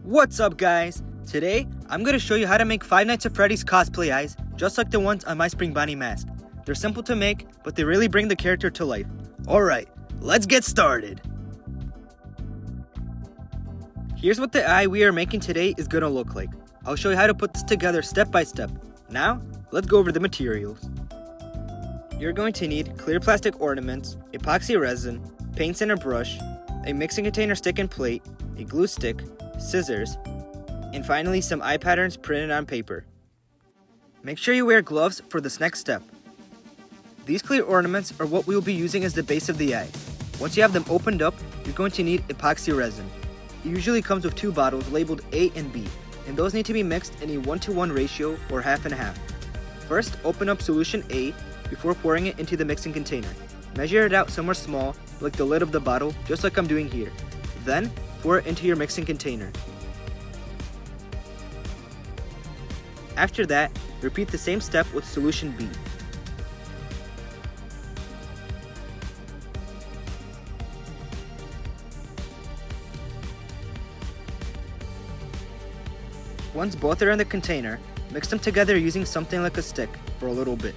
What's up, guys? Today, I'm going to show you how to make Five Nights at Freddy's cosplay eyes, just like the ones on my Spring Bonnie mask. They're simple to make, but they really bring the character to life. Alright, let's get started! Here's what the eye we are making today is going to look like. I'll show you how to put this together step by step. Now, let's go over the materials. You're going to need clear plastic ornaments, epoxy resin, paints and a brush, a mixing container stick and plate, a glue stick, scissors, and finally some eye patterns printed on paper. Make sure you wear gloves for this next step. These clear ornaments are what we will be using as the base of the eye. Once you have them opened up, you're going to need epoxy resin. It usually comes with two bottles labeled A and B, and those need to be mixed in a 1:1 ratio or half and half. First, open up solution A before pouring it into the mixing container. Measure it out somewhere small, like the lid of the bottle, just like I'm doing here. Then, pour it into your mixing container. After that, repeat the same step with solution B. Once both are in the container, mix them together using something like a stick for a little bit.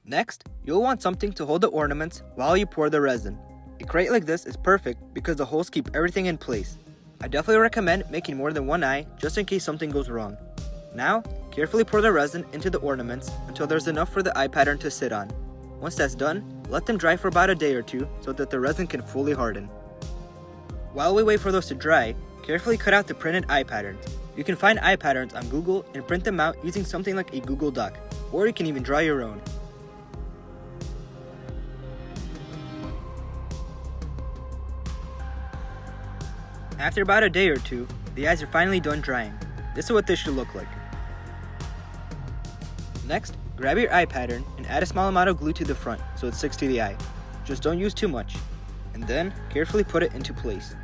Next, you'll want something to hold the ornaments while you pour the resin. A crate like this is perfect because the holes keep everything in place. I definitely recommend making more than one eye just in case something goes wrong. Now, carefully pour the resin into the ornaments until there's enough for the eye pattern to sit on. Once that's done, let them dry for about a day or two so that the resin can fully harden. While we wait for those to dry, carefully cut out the printed eye patterns. You can find eye patterns on Google and print them out using something like a Google Doc, or you can even draw your own. After about a day or two, the eyes are finally done drying. This is what this should look like. Next, grab your eye pattern and add a small amount of glue to the front so it sticks to the eye. Just don't use too much. And then, carefully put it into place.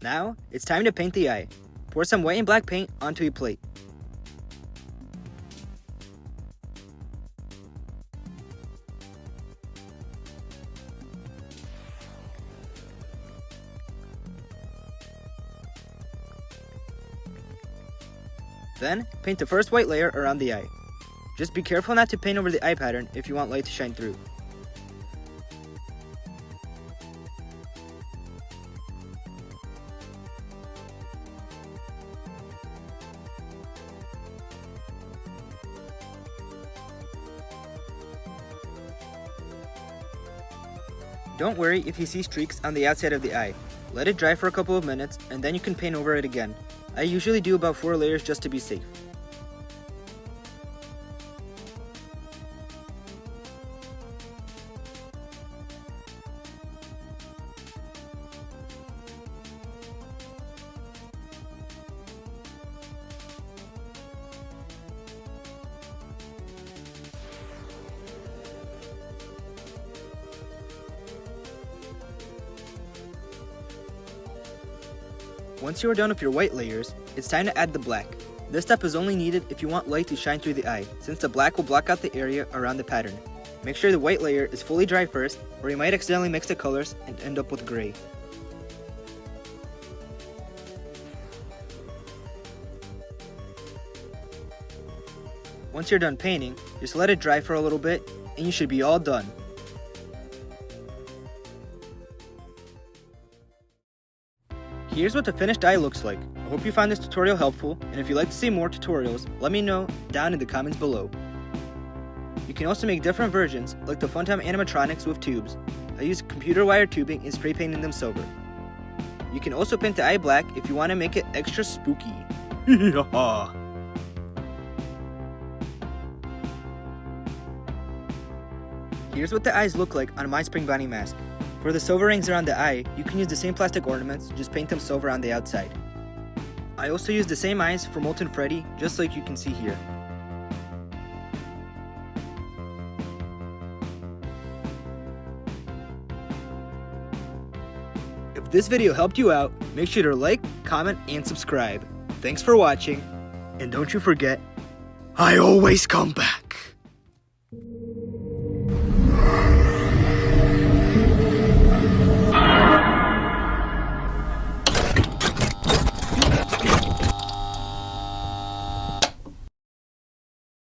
Now, it's time to paint the eye. Pour some white and black paint onto a plate. Then, paint the first white layer around the eye. Just be careful not to paint over the eye pattern if you want light to shine through. Don't worry if you see streaks on the outside of the eye. Let it dry for a couple of minutes and then you can paint over it again. I usually do about 4 layers just to be safe. Once you are done with your white layers, it's time to add the black. This step is only needed if you want light to shine through the eye, since the black will block out the area around the pattern. Make sure the white layer is fully dry first, or you might accidentally mix the colors and end up with gray. Once you're done painting, just let it dry for a little bit, and you should be all done. Here's what the finished eye looks like. I hope you found this tutorial helpful, and if you'd like to see more tutorials, let me know down in the comments below. You can also make different versions, like the Funtime animatronics with tubes. I use computer wire tubing and spray painting them silver. You can also paint the eye black if you want to make it extra spooky. Here's what the eyes look like on my Spring Bonnie mask. For the silver rings around the eye, you can use the same plastic ornaments, just paint them silver on the outside. I also used the same eyes for Molten Freddy, just like you can see here. If this video helped you out, make sure to like, comment, and subscribe. Thanks for watching, and don't you forget, I always come back.